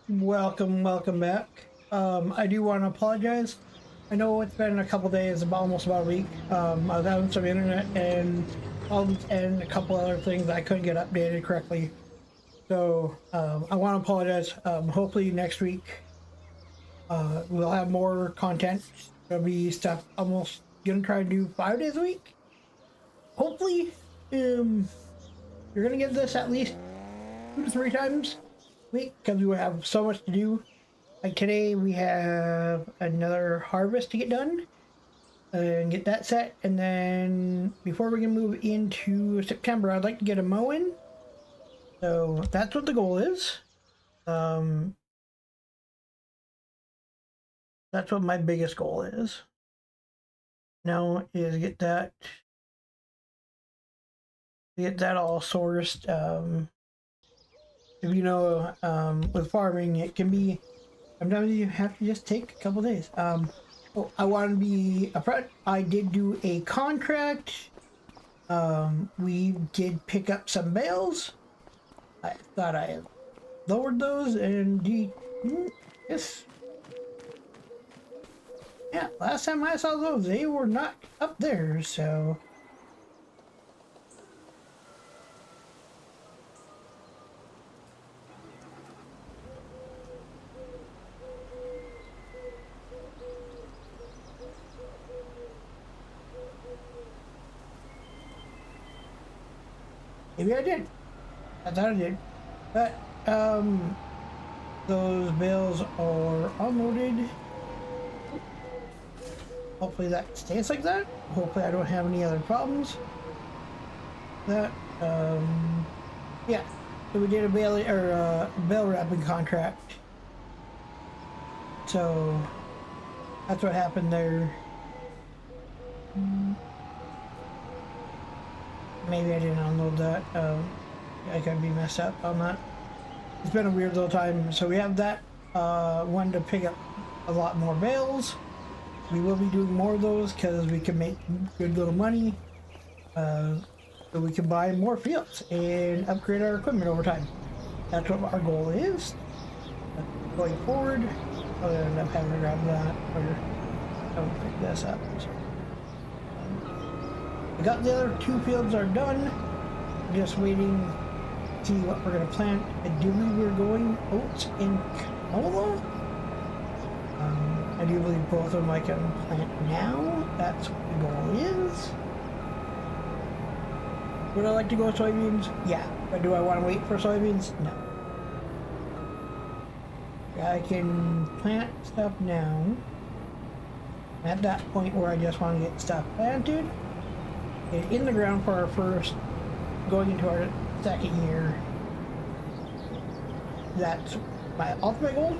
Welcome back. I do want to apologize. I know it's been a couple days, almost about a week. I was having some internet and problems and a couple other things I couldn't get updated correctly. So I want to apologize. Hopefully next week we'll have more content. There'll be stuff almost gonna try to do 5 days a week. Hopefully, you're gonna get this at least 2 to 3 times a week because we have so much to do. Like today, we have another harvest to get done and get that set. And then before we can move into September, I'd like to get a mow in. So that's what the goal is. That's what my biggest goal is. Now is get that all sourced. If you know, with farming, it can be sometimes you have to just take a couple days. I want to be upfront. I did do a contract. We did pick up some bales. I thought I lowered those, and yes, yeah. Last time I saw those, they were not up there. So maybe I did. I thought I did, but those bales are unloaded. Hopefully that stays like that. Hopefully I don't have any other problems. That yeah. So we did a bale wrapping contract. So that's what happened there. Maybe I didn't unload that. I could be messed up on that. It's been a weird little time. So we have that one to pick up a lot more bales. We will be doing more of those because we can make good little money. So we can buy more fields and upgrade our equipment over time. That's what our goal is. Going forward, I'll end up having to grab that or I'll pick this up. So, I got the other 2 fields are done. Just waiting to see what we're gonna plant. Ideally, we're going oats and canola. I do believe both of them I can plant now. That's what the goal is. Would I like to go with soybeans? Yeah. But do I want to wait for soybeans? No. I can plant stuff now. At that point where I just want to get stuff planted, get in the ground for our first, going into our second year. That's my ultimate goal.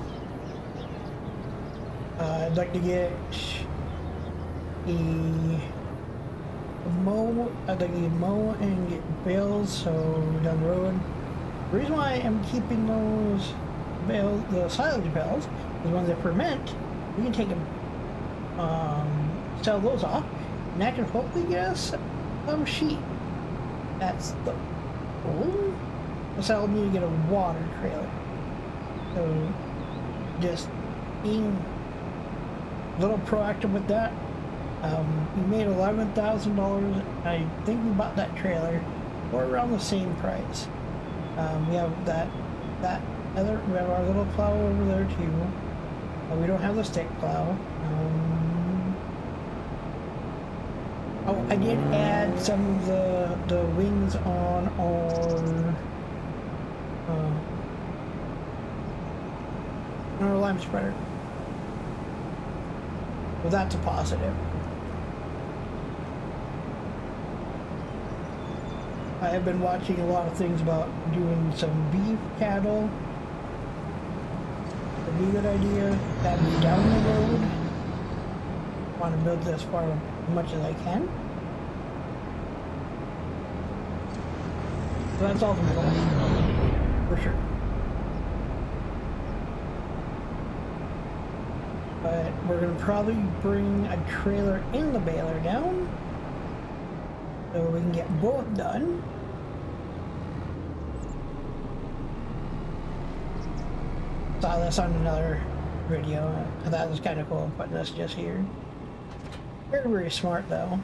I'd like to get a mow. I'd like to get mow and get bales. So down the road, the reason why I'm keeping those bales, the silage bales, the ones that ferment, we can take them, sell those off, and that can hopefully get us some sheep. That's the goal. So I'll need to get a water trailer. So just being a little proactive with that. We made $11,000. I think we bought that trailer for around the same price. We have we have our little plow over there too. We don't have the stick plow. Oh, I did add some of the wings on our lime spreader. Well, that's a positive. I have been watching a lot of things about doing some beef cattle. That'd be a good idea. That'd be down the road. I want to build this farm as much as I can. So that's ultimate goal, for sure. But we're going to probably bring a trailer in the baler down so we can get both done. Saw this on another video. I thought it was kind of cool putting this just here. Very, very smart though.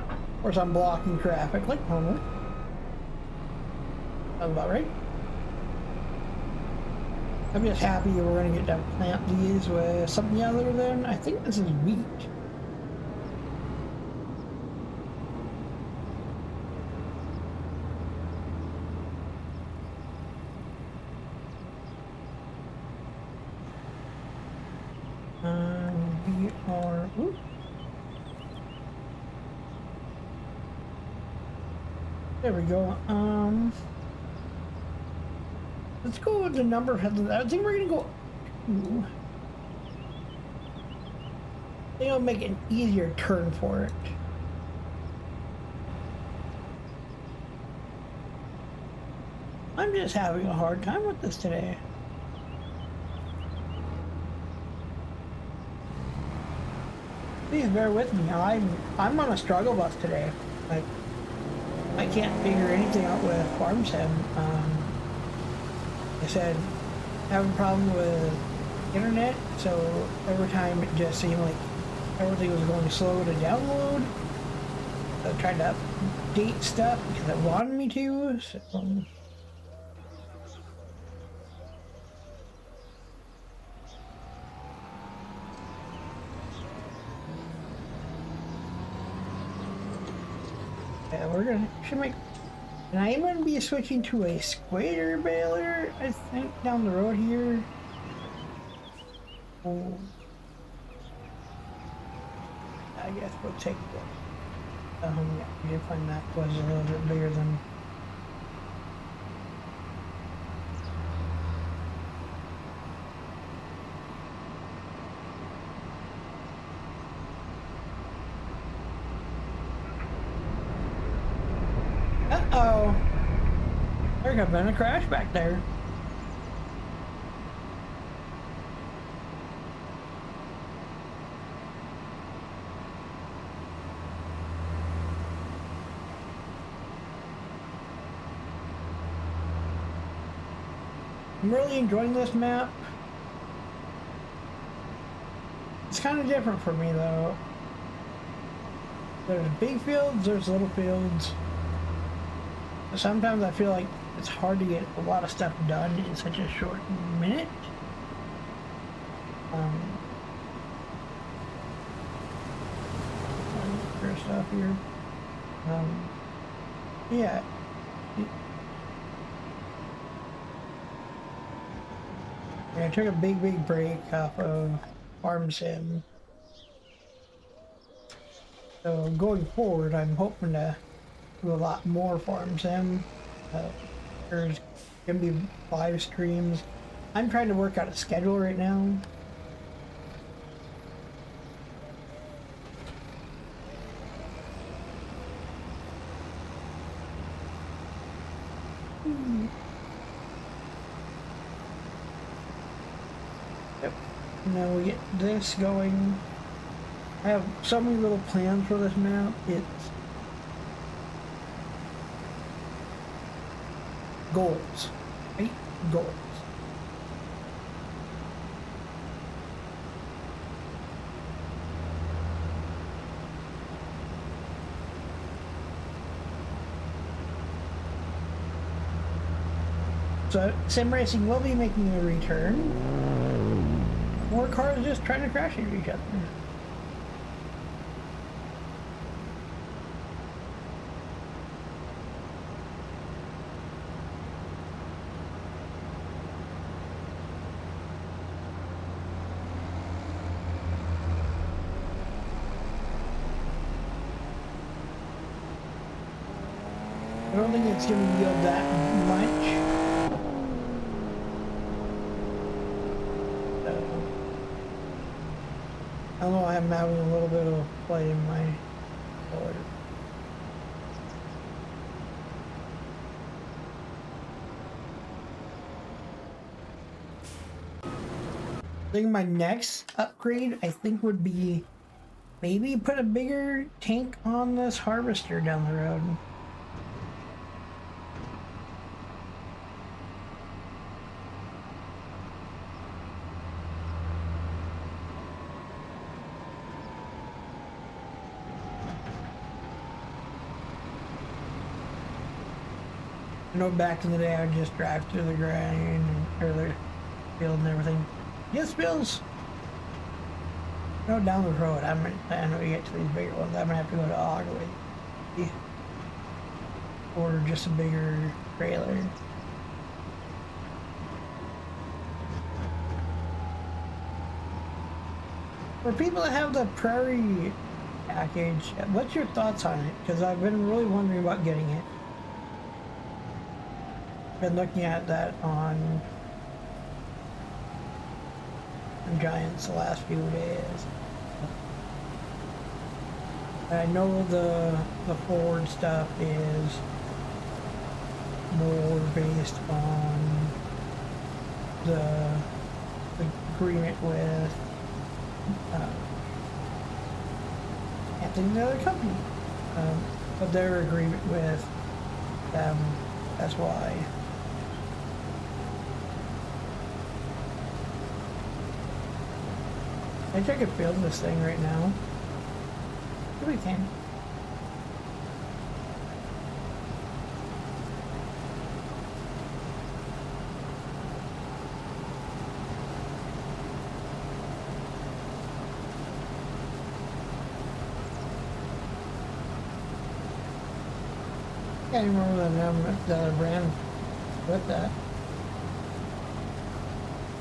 Of course, I'm blocking traffic like normal. Sounds about right. I'm just happy we're going to get to plant these with something other than, I think this is wheat. We are, oops. There we go. Let's go with the number of heads. I think we're gonna go 2. I think I'll make an easier turn for it. I'm just having a hard time with this today. Please bear with me. I'm on a struggle bus today. Like, I can't figure anything out with farm sim. I said, having a problem with internet, so every time it just seemed like everything was going slow to download. So I tried to update stuff because it wanted me to. So. Yeah, should make. And I am going to be switching to a squatter baler, I think, down the road here. Oh. I guess we'll take that. Yeah, we did find that was a little bit bigger than. Uh-oh. There could have been a crash back there. I'm really enjoying this map. It's kind of different for me though. There's big fields, there's little fields. Sometimes I feel like it's hard to get a lot of stuff done in such a short minute. Stuff here. Yeah. I took a big break off of Farm Sim. So going forward, I'm hoping to do a lot more Farm Sim. There's gonna be live streams. I'm trying to work out a schedule right now. Yep. Now we get this going. I have so many little plans for this map. It's goals, right? Goals. So sim racing will be making a return. More cars just trying to crash into each other. I don't think it's going to yield that much. I don't know, I'm having a little bit of play in my color. I think my next upgrade, I think, would be maybe put a bigger tank on this harvester down the road. I know back in the day I would just drive through the grind or the field and everything. Yes, Bills. No, down the road. I'm planning to get to these bigger ones. I'm gonna have to go to Ogway. Order just a bigger trailer. For people that have the Prairie package, what's your thoughts on it? Because I've been really wondering about getting it. Been looking at that on Giants the last few days. I know the Ford stuff is more based on the agreement with can't think of the other company, but their agreement with them. That's why. I think I could build this thing right now. Maybe we can. I can't remember the other brand with that.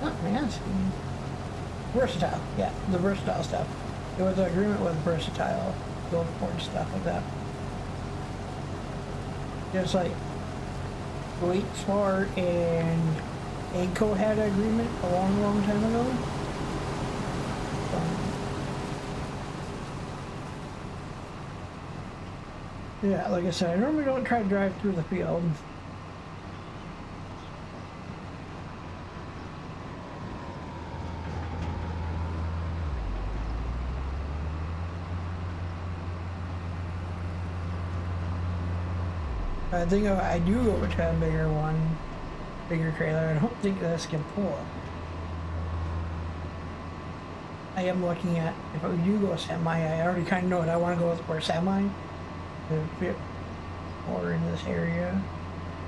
Not nasty. Versatile, yeah, the Versatile stuff. It was an agreement with Versatile, Gold Ford stuff like that. Just like Wait Smart and AGCO had an agreement a long time ago. Yeah, like I said, I normally don't try to drive through the field. I think if I do go with a bigger one, bigger trailer, I don't think this can pull. I am looking at, if I do go semi, I already kind of know what I want to go with for a semi. To fit more in this area,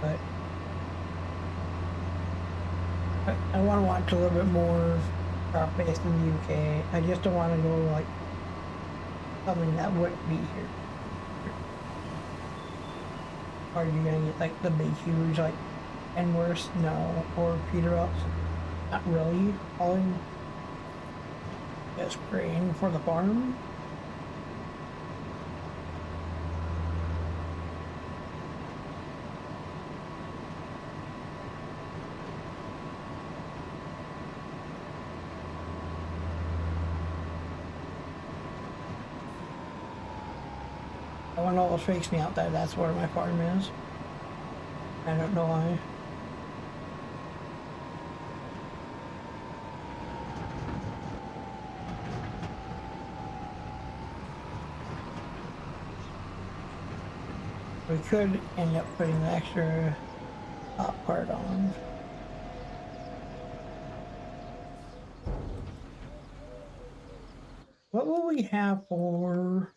but I want to watch a little bit more crop based in the UK. I just don't want to go like something that wouldn't be here. Are you gonna get like the big huge like Enworth? No, or Peterbilt's? Not really. Hauling, just grain for the farm. One always freaks me out that that's where my farm is. I don't know why. We could end up putting an extra top part on. What will we have for?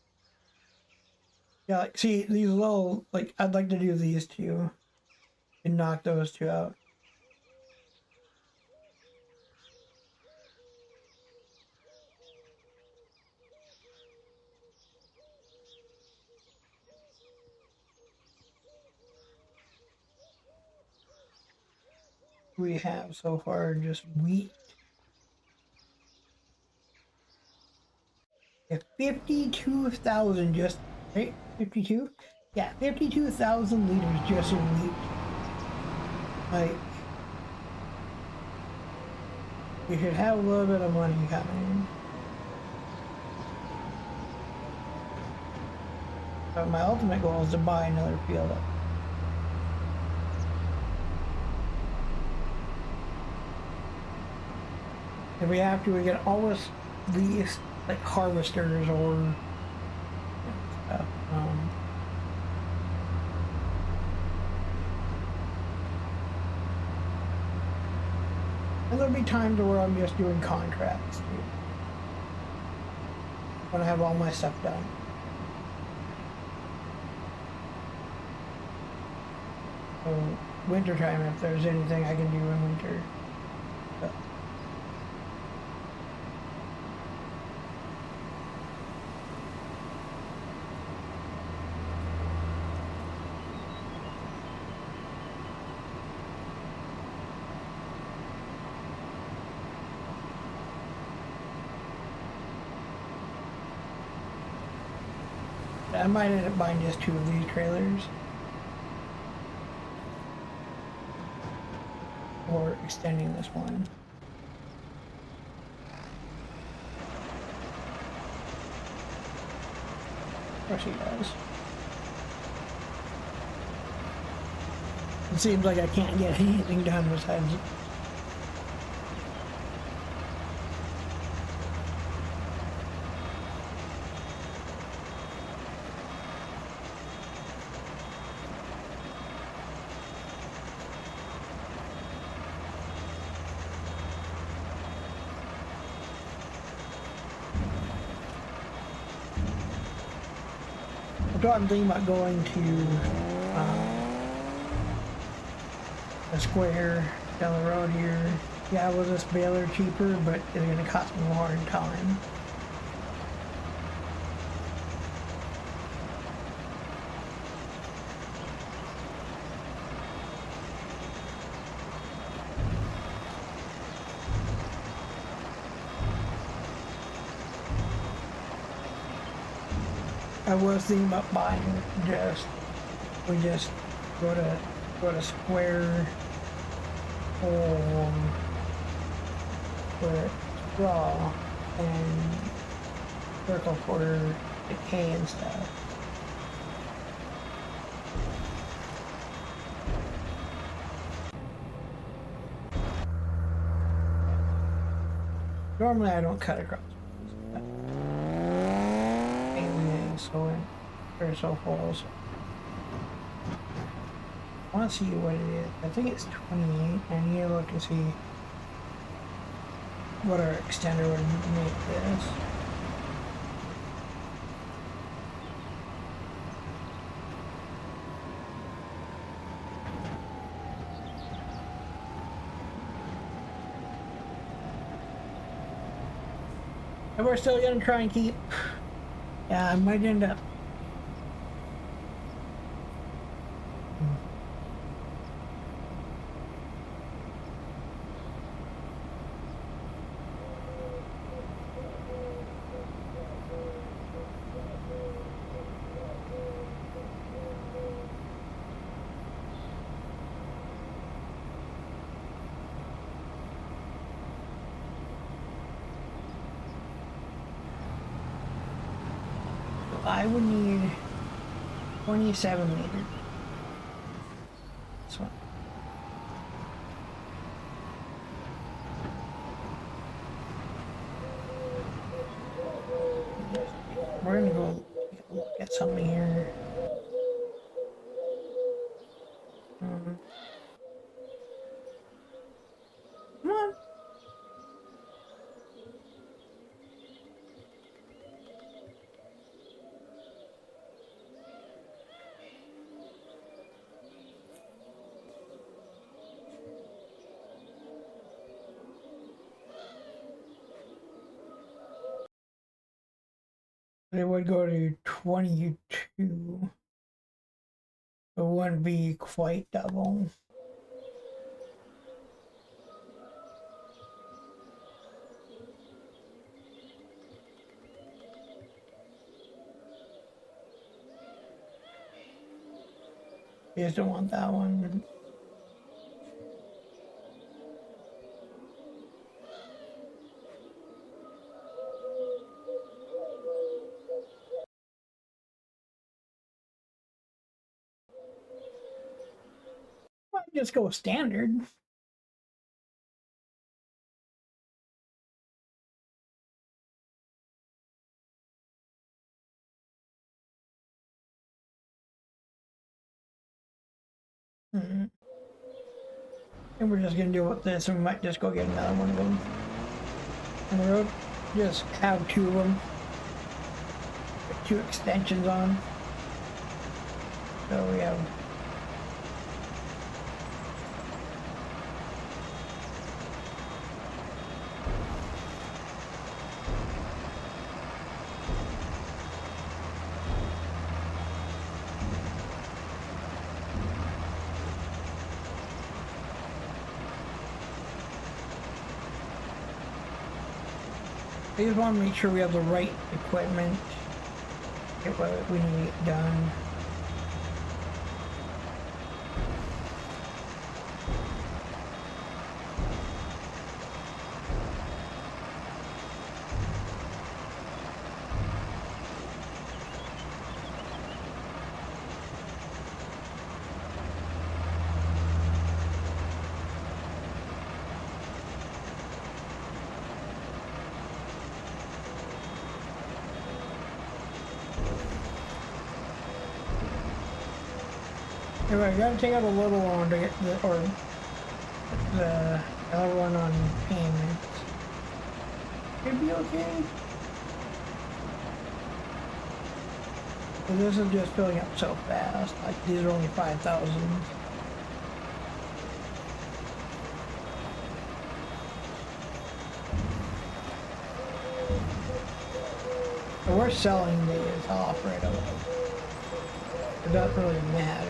Yeah, like, see, these little, like, I'd like to do these two and knock those two out. We have so far just wheat. At 52,000 just, right? 52? Yeah, 52,000 liters just in wheat. Like, we should have a little bit of money coming. But my ultimate goal is to buy another field up. If we have to, we can always lease like harvesters or stuff. And there'll be times where I'm just doing contracts too, when I have all my stuff done. So wintertime, if there's anything I can do in winter. But I might end up buying just 2 of these trailers. Or extending this one. Of course he does. It seems like I can't get anything done besides... So I'm thinking about going to a square down the road here. Yeah, was this baler cheaper, but it's going to cost me more in time. I was thinking about buying we just go to square or where it's raw and circle for the K and stuff. Normally I don't cut across. So they're so full. So I want to see what it is. I think it's 28. I need to look and see what our extender would make this. And we're still gonna try and keep. Yeah, I might end up. I would need 27 liters. So we're gonna go look at something here. Come on. It would go to 22. It wouldn't be quite double. You just don't want that one. Well, just go standard. Mm-hmm. And we're just gonna deal with this, and we might just go get another one of them on the road. Just have two of them. Put two extensions on. So we have. I just want to make sure we have the right equipment, get what we need to get done. Anyway, I gotta take out a little loan to get the other one on payments. Should be okay. But this is just filling up so fast. Like these are only 5,000. So we're selling these off right away. It doesn't really matter.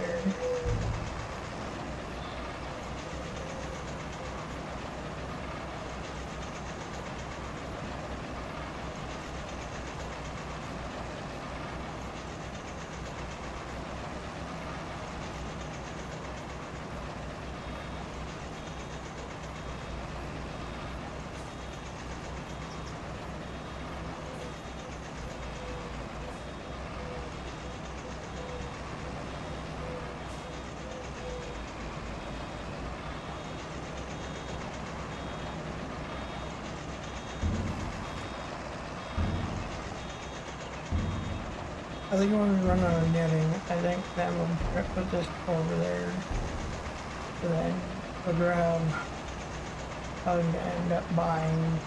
I think when we run out of netting, I think that we'll put this over there. So then we'll grab, I'm going to end up buying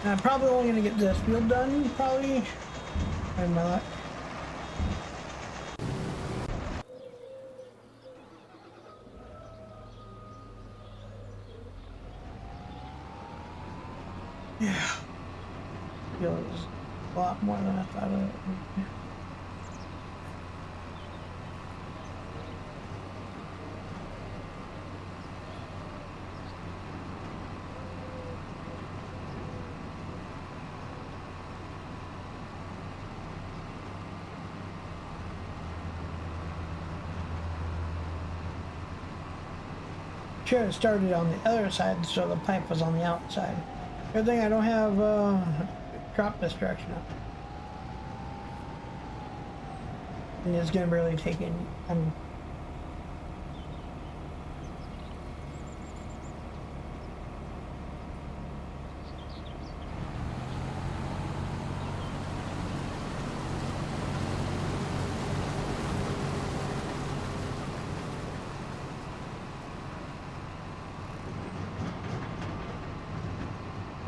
the... I'm probably only going to get this field done, probably. I'm not. Yeah, feels a lot more than I thought it would. Should have started on the other side so the pipe was on the outside. Good thing I don't have crop destruction up. And it's gonna barely take in.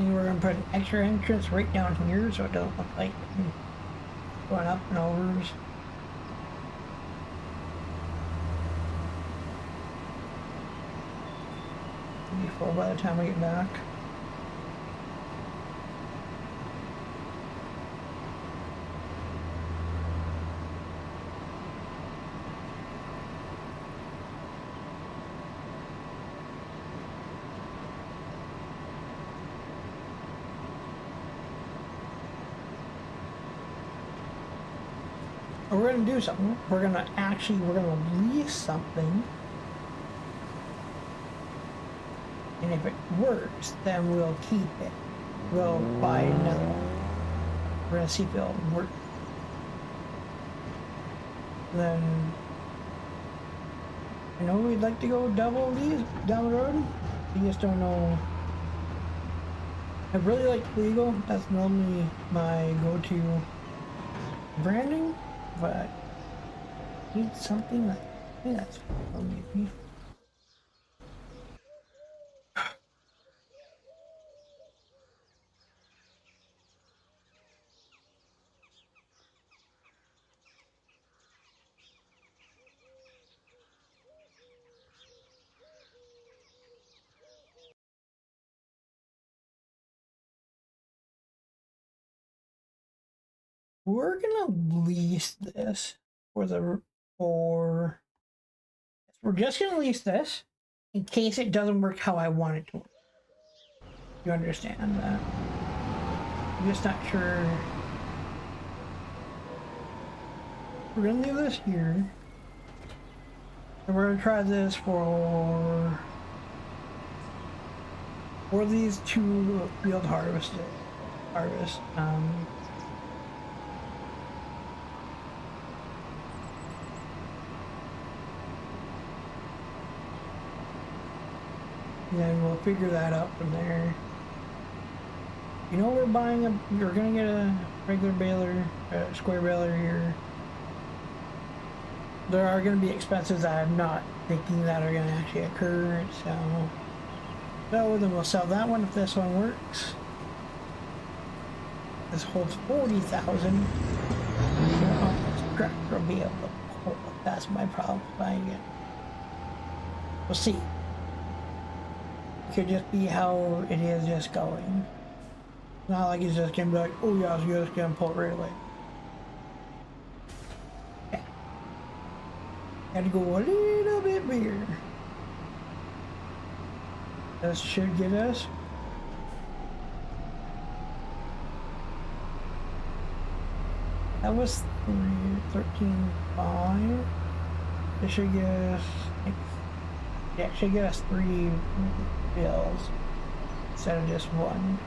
We're going to put an extra entrance right down here so it doesn't look like going up and overs. Before by the time we get back. We're gonna do something. We're gonna lease something. And if it works, then we'll keep it. We'll buy another one. We're gonna see if it'll work. Then, I know we'd like to go double these down the road. We just don't know I really like legal. That's normally my go-to branding, but I need something that I think that's maybe. We're gonna lease this for the for. We're just gonna lease this in case it doesn't work how I want it to work. You understand that? I'm just not sure. We're gonna leave this here. And we're gonna try this for these two field harvests. Then we'll figure that out from there. You know, we're gonna get a regular baler, a square baler here. There are gonna be expenses that I'm not thinking that are gonna actually occur, so then we'll sell that one if this one works. This holds 40,000. This tractor will be able to hold it. That's my problem buying it. We'll see. It could just be how it is just going. Not like it's just gonna be like, oh yeah, you're just gonna pull it right away. Okay. Had to go a little bit bigger. This should get us. That was 13.5. This should get us. Yeah, it should get us 3 bills instead of just 1.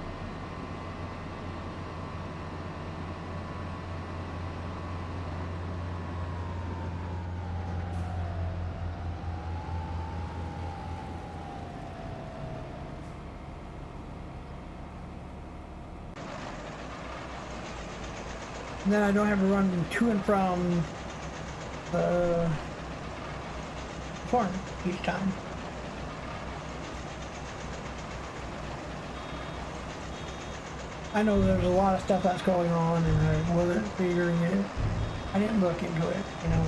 And then I don't have to run to and from the farm each time. I know there's a lot of stuff that's going on and I wasn't figuring it. I didn't look into it, you know.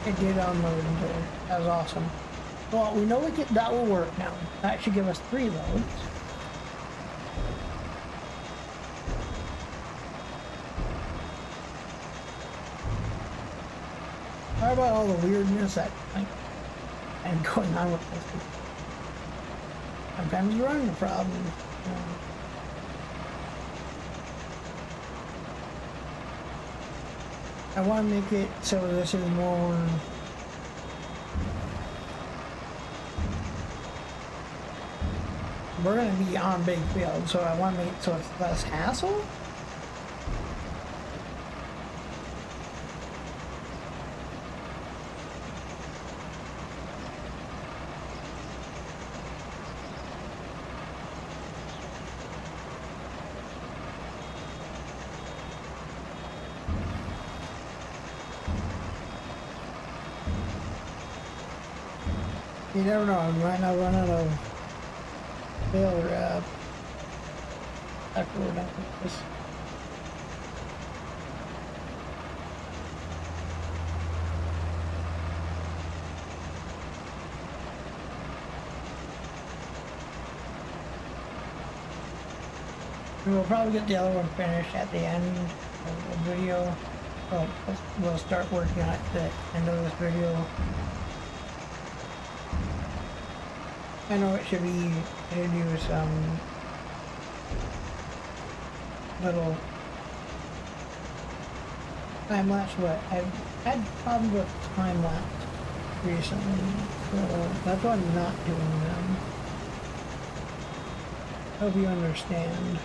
It did unload into there. That was awesome. Well, we know that will work now. That should give us 3 loads. How about all the weirdness that and going on with this? Sometimes you run into problems. You know. I want to make it so this is more. We're going to be on big field, so I want to make it so it's less hassle. You never know, I might not run out of bale wrap. after we're done with this. We'll probably get the other one finished at the end of the video. But we'll start working on it at the end of this video. I know it should be, I should do some little time lapse, but I've had problems with time lapse recently, so that's why I'm not doing them. Hope you understand.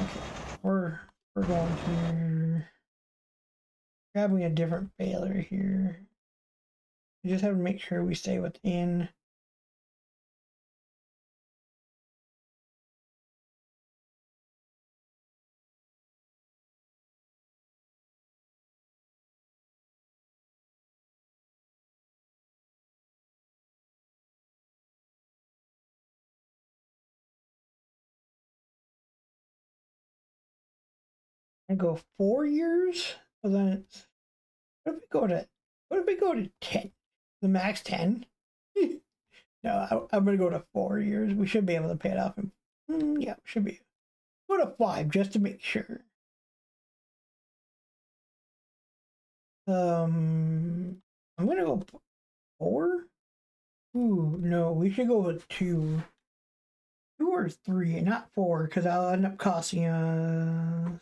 Okay, we're going to grabbing a different baler here. We just have to make sure we stay within and go 4 years. So then it's what if we go to 10? The max 10? No, I'm gonna go to 4 years. We should be able to pay it off. Yeah, we should be. Go to 5 just to make sure. I'm gonna go 4. Ooh, no, we should go with 2. 2 or 3, not 4, because I'll end up costing us.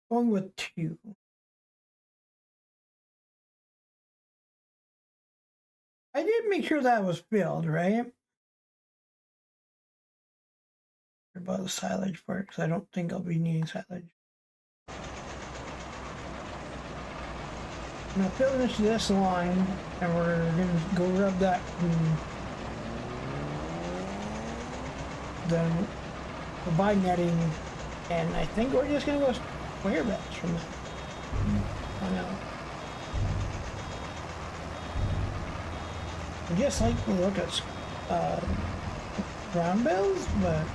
Going with 2. I did make sure that was filled, right? About the silage part, because I don't think I'll be needing silage. Now finish this line, and we're gonna go rub that, and then we'll buy netting, and I think we're just gonna go square bets from that. Oh no. I just like to look at brown bells, but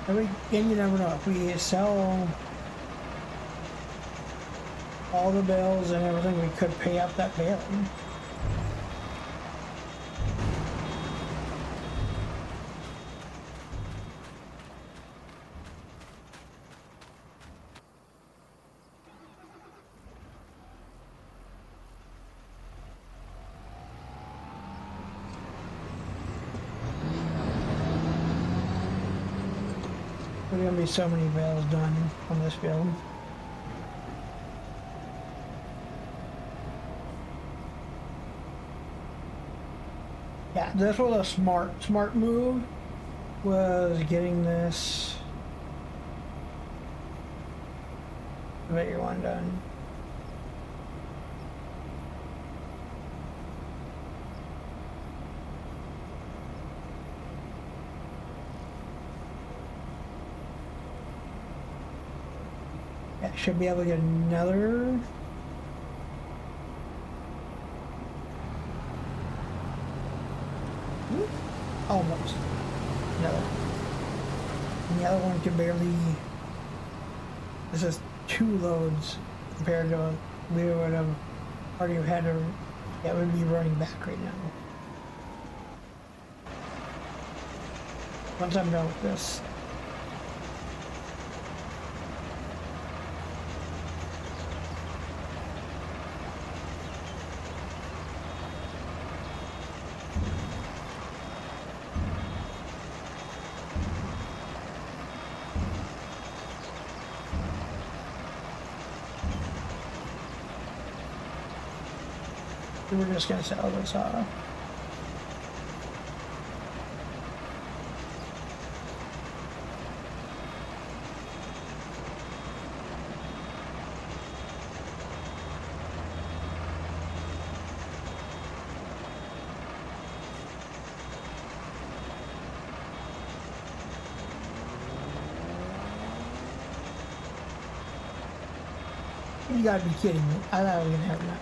and you never know, if we sell all the bells and everything, we could pay up that bail. There's gonna be so many bales done on this field. Yeah, this was a smart move, was getting this layer one done. Yeah, should be able to get another. Almost. Another. And the other one can barely. This is 2 loads compared to we would have already had to. That would be running back right now. Once I'm done with this. We're just gonna sell this off. You gotta be kidding me. I thought I was gonna have that.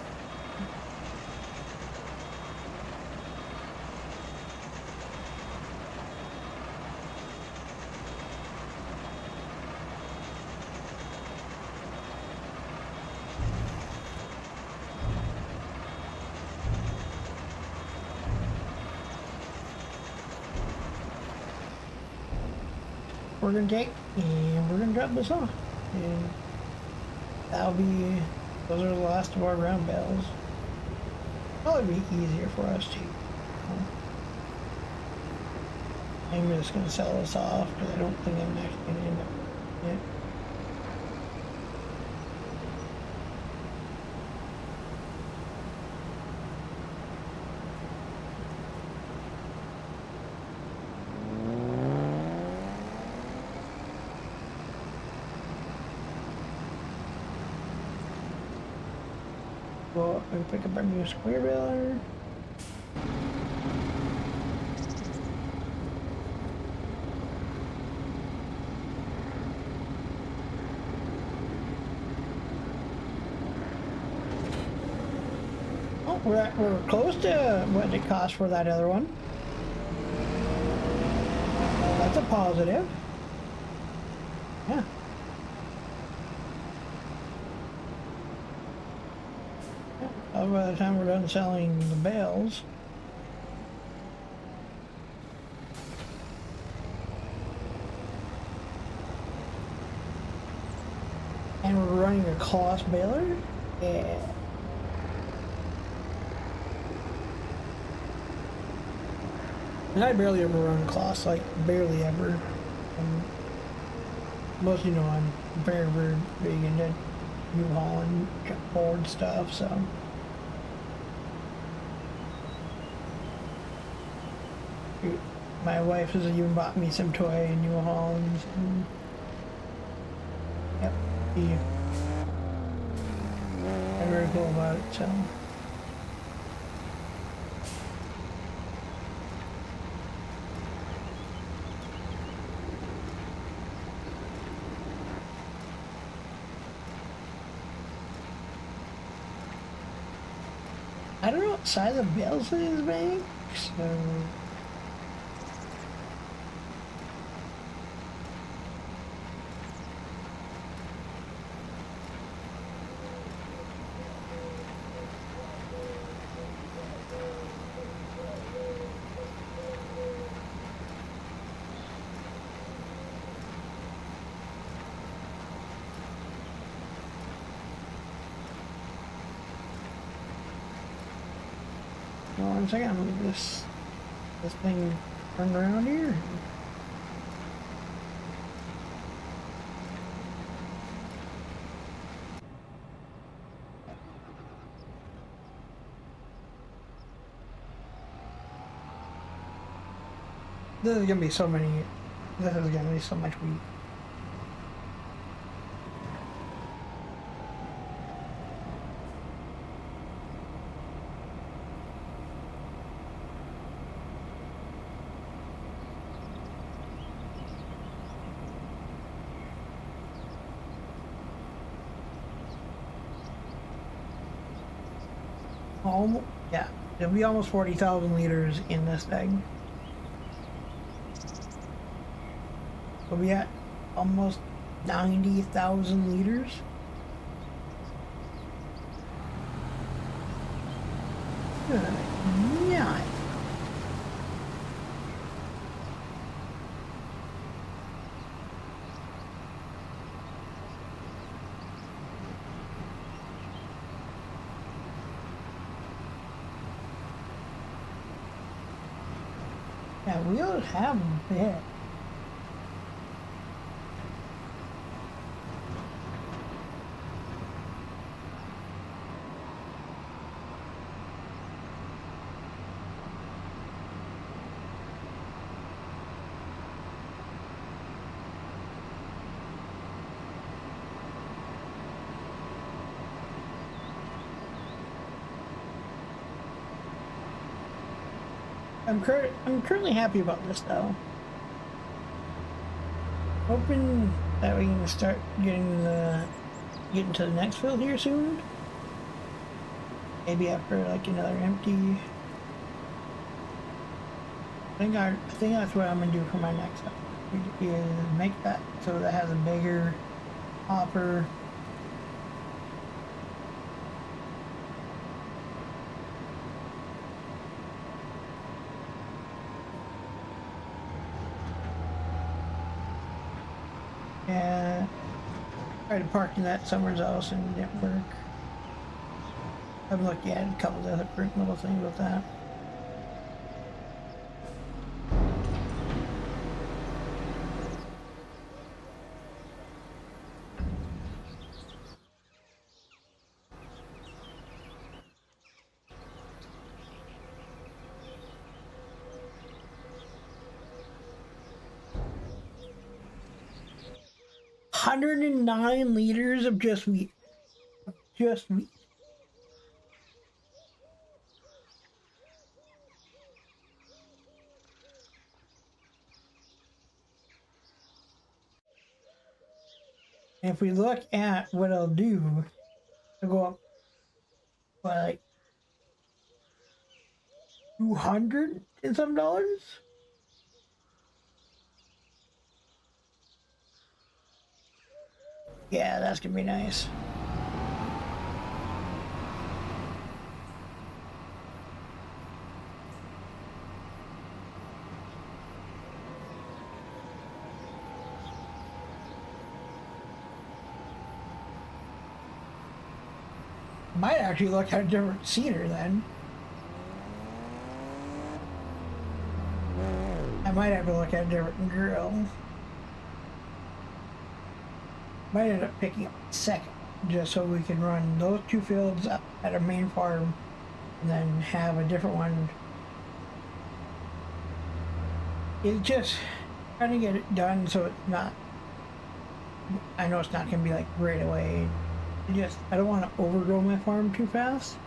We're gonna take and we're gonna drop this off, and that'll be, those are the last of our round bales. Probably be easier for us to. I'm just gonna sell this off because I don't think I'm actually gonna end up it. Go up and pick up our new square baler. Oh, we're close to what it cost for that other one. That's a positive. Yeah. By the time we're done selling the bales, and we're running a cloth baler, yeah. And I barely ever run cloths, like barely ever. Most you know I'm very big into New Holland board stuff, so. My wife has even bought me some toy in New Hollands. And, yep, I'm very cool about it, so. I don't know what size of bales it is, man, so. One second, I'm gonna get this thing turned around here. This is gonna be so many. This is gonna be so much wheat. Almost, yeah, it'll be almost 40,000 liters in this thing. We'll be at almost 90,000 liters. Good night. Yeah, we ought to have a bit. I'm currently happy about this though. Hoping that we can start getting the getting to the next field here soon. Maybe after like another empty. I think that's what I'm gonna do for my next upgrade, is make that so that has a bigger hopper. And tried to park that somewhere else and it didn't work. I've looked at a couple of different little things with that. $109 of just wheat. Just wheat. And if we look at what I'll do, I'll go up by like 200 and some dollars. Yeah, that's gonna be nice. Might actually look at a different seeder then. I might have to look at a different grill. Might end up picking up second, just so we can run those two fields up at our main farm and then have a different one. It's just trying to get it done so it's not, I know it's not going to be like right away. I don't want to overgrow my farm too fast.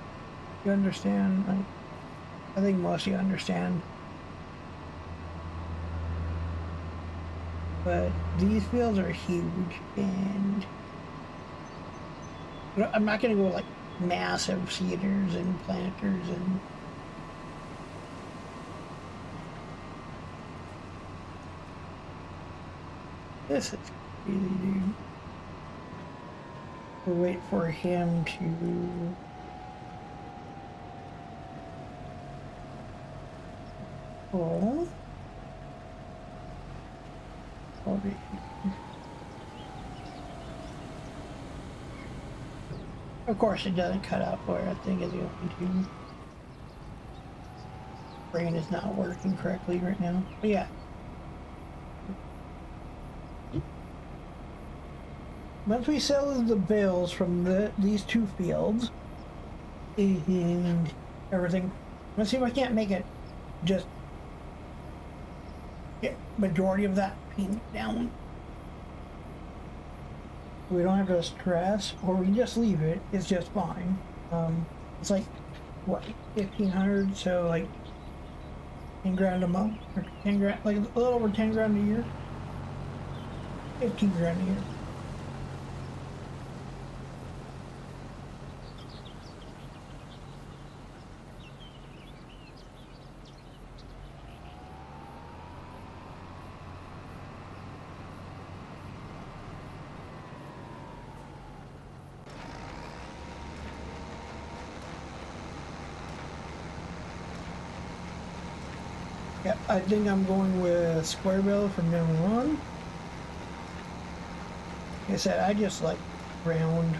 You understand? Like, I think most of you understand. But these fields are huge, and I'm not going to go like massive seeders and planters and this is crazy, dude. We'll wait for him to pull. Of course, it doesn't cut out where I think it's going to. Brain is not working correctly right now. But yeah. Once we sell the bales from these two fields and everything, let's see if I can't make it just get majority of that payment down. We don't have to stress, or we can just leave it. It's just fine. It's like what, 1,500, so like 10 grand a month, or 10 grand, like a little over 10 grand a year. 15 grand a year. Yeah, I think I'm going with square bale from now on. Like I said, I just like round.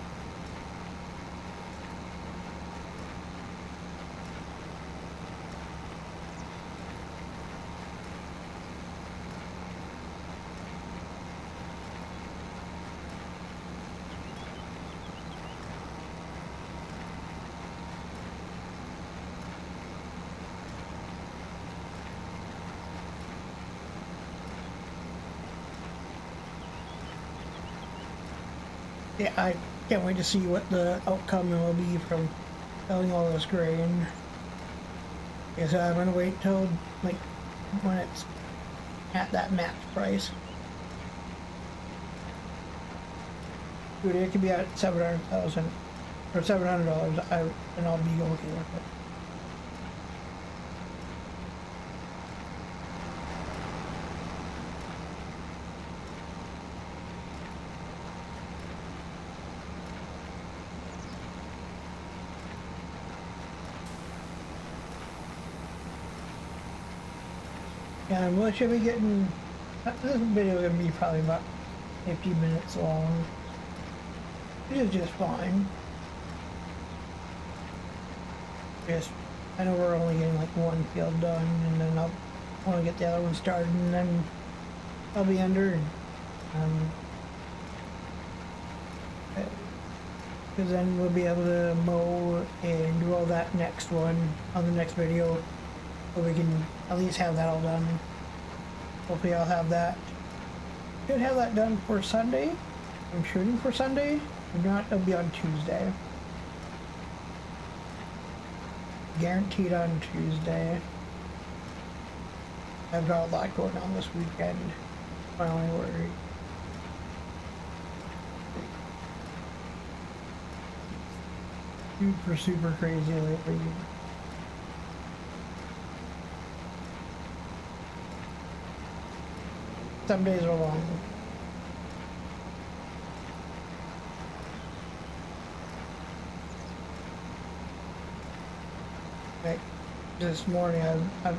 Yeah, I can't wait to see what the outcome will be from selling all this grain. Like I said, I'm gonna wait till like when it's at that max price. Dude, it could be at 700,000 or $700. And I'll be okay with it. Yeah, we should be getting. This video is gonna be probably about 50 minutes long, which is just fine. I know we're only getting like one field done, and then I'll want to get the other one started, and then I'll be under. Because then we'll be able to mow and do all that next one on the next video, so we can at least have that all done. Hopefully I'll have that. Should have that done for Sunday. I'm shooting for Sunday. If not, it'll be on Tuesday. Guaranteed on Tuesday. I've got a lot going on this weekend. My only worry. Super crazy lately. Some days are long. Like this morning, I've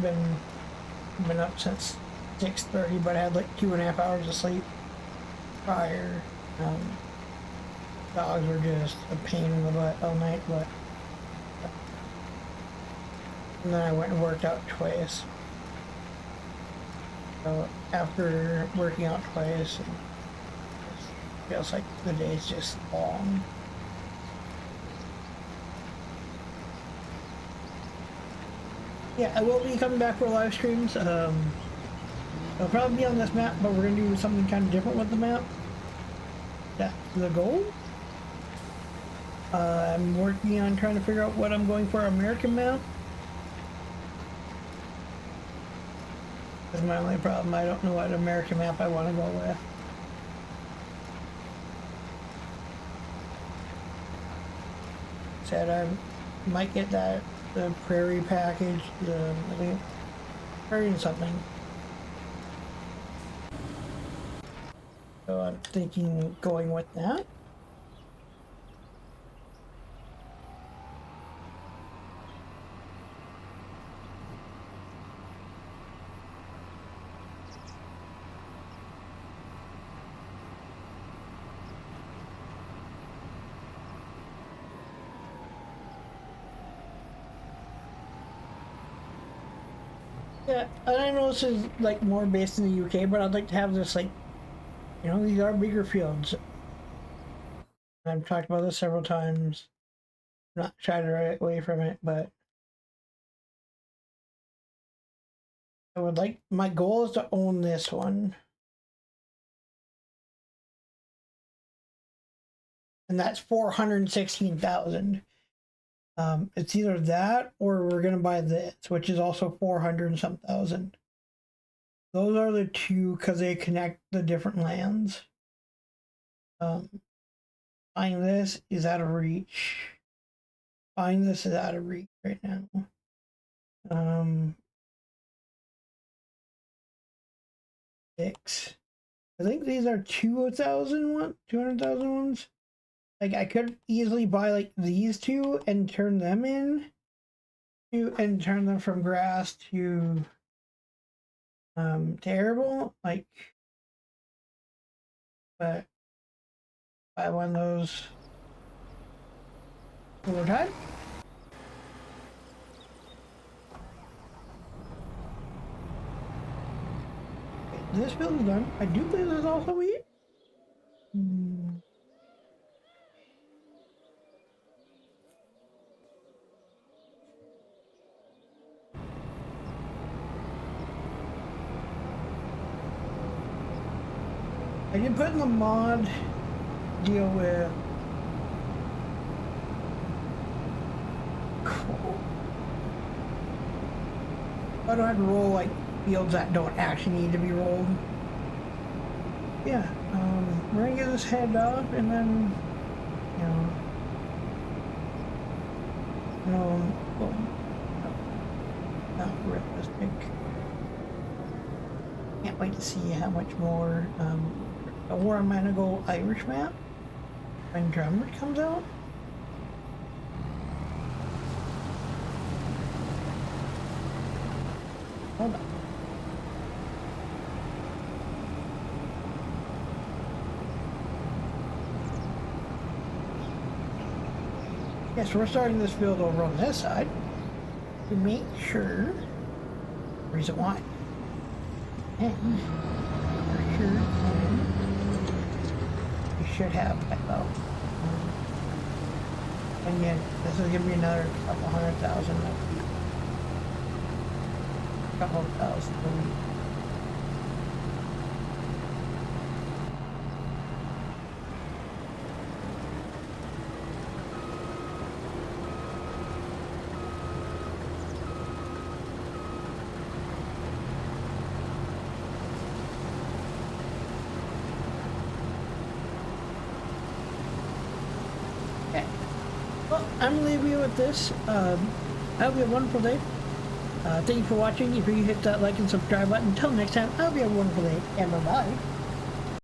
been up since 6:30, but I had like 2.5 hours of sleep prior. Dogs were just a pain in the butt all night, but and then I went and worked out twice. So after working out twice, it feels like the day's just long. Yeah, I will be coming back for live streams. I'll probably be on this map, but we're gonna do something kind of different with the map. That's the goal. I'm working on trying to figure out what I'm going for an American map. That's my only problem. I don't know what American map I want to go with. Said I might get the prairie package, I think prairie and something. So I'm thinking going with that. Yeah, and I know this is like more based in the UK, but I'd like to have this like, you know, these are bigger fields. I've talked about this several times. I'm not trying to run away from it, but I would like, my goal is to own this one. And that's 416,000. It's either that or we're gonna buy this, which is also 400 and some thousand. Those are the two because they connect the different lands. Buying this is out of reach. Buying this is out of reach right now. Six. I think these are 200,000 ones. Like I could easily buy like these two and turn them in and turn them from grass to arable, like, but buy one of those over time. This build is done. I do believe there's also wheat. I did put in the mod deal with cool. I don't have to roll like fields that don't actually need to be rolled. yeah, we're gonna get this head off, and then, you know, well, rip this pig. Can't wait to see how much more, or I'm gonna go Irish map when Drummer comes out. Hold on. Yes, we're starting this build over on this side to make sure, reason why, and for sure we should have about, and yet this is gonna be another couple 100,000 a week, couple of thousand a week. Well, I'm gonna leave you with this. Have a wonderful day. Thank you for watching. If you hit that like and subscribe button, until next time, I hope you have a wonderful day, and bye-bye.